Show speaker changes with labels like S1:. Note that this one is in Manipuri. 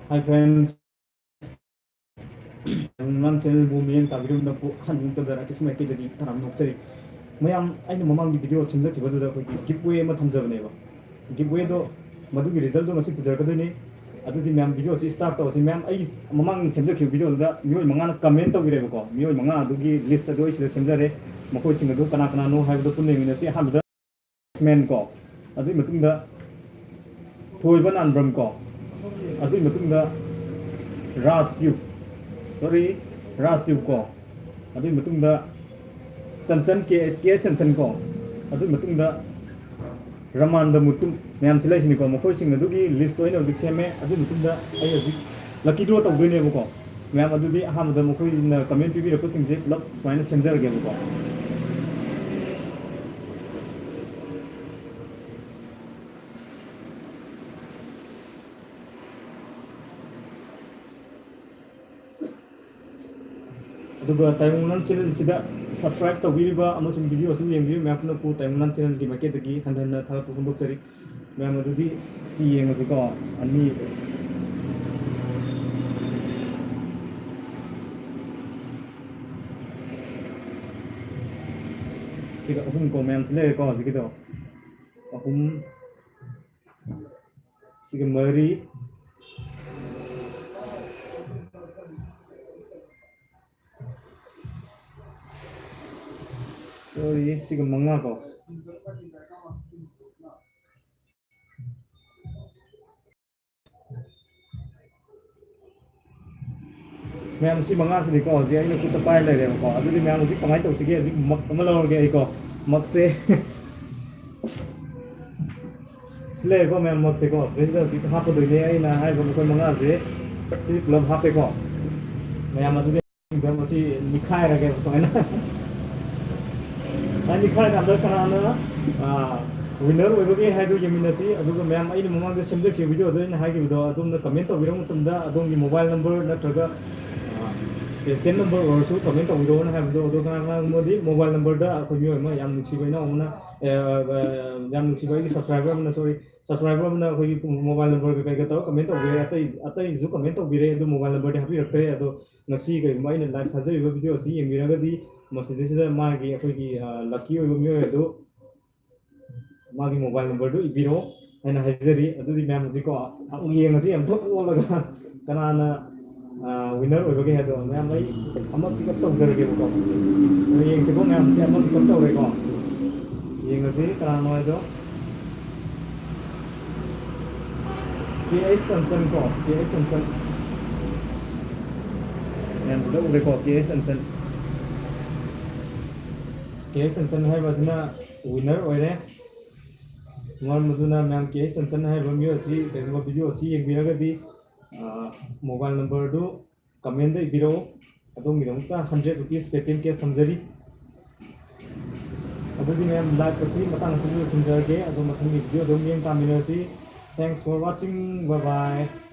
S1: Hi friends, Manglan channel Bumi Tabiru Napu Hanung the Rakesh Maki the Tanam Nokari. Mayam, I know Mamang video seems like the giveaway Matamza Neva. Giveaway do Madu result of Masi Pizarkaduni. I do the Mam videos start to see Mam I Mamang sends a video that you Manga comment of Virevo, you Manga Dugi list of those the Senzare, Mako Singa Kanakana no have the Punim in the sea Hamda men call. I do Matunda Toivan and Brumco. I do Matunda Ras Tube. Sorry, Ras Tube ko. Adu matungda Sansan ke Sansan ko. Adu matungda Raman da mutum mayam silai sini ko makoi sing adu ki list oina ujik seme adu matungda ai ujik lucky draw tau doi ne ko. Mayam adu di aham da makoi na comment pi ko sing je club swine sender ge ko. Aduga Taibang channel sida subscribe to Wiriba Amasung video su Yengbi map na pu Taibang channel ki market gi handan na tha pu hundok chari ma'am adudi si yeng su ko ani siga ahum ko ma'am sile ko sigi do ahum siga mari sorry siga manga ko ma'am si manga sini ko ji ai na ku ta pai lai re ko adudi ma'am si pangai to sige ji mak amalo ge ai ko mak se sile ko ma'am mak se ko president ki ha pa doi ne ai na ai ko ko manga se si club ha pe ko ma'am adudi dam si nikhai ra ge so na ani khara ka da kana na winner oibagi haidu yeminasi aduga ma'am ai mamang da semje ke video do na hagi video adum na comment to birong tumda adum gi mobile number na traga ten number or so comment to video na have do kana modi mobile number da ko mi ma yam nusi bai na omna yam nusi bai subscriber na sorry subscriber na ko mobile number ka ka to comment to be atai zu comment to bire do mobile number da habi rakre ado ngasi ga mai na live thajai video si yengiraga di masjid sida magi ko gi lucky oibo mi do magi mobile number do ibiro aina hajari adudi ma'am ji ko yeng asi am thok olaga kanana winner oibage hado ma'am ai amma pick up to jarage ko yeng se ko ma'am si amma pick up to re ko yeng asi kanana do PS Sansan ko PS Sansan ma'am do re ko PS Sansan PS Sansan hai basna winner oire ngon maduna ma'am ke sansan hai bamyo si kaiba video si yengbiraga di mobile number do comment da ibiro adong mirongta 100 rupees paytm ke samjari adudi ma'am live kasi matang su sunjage adong mathang video dom yeng tamina si thanks for watching bye bye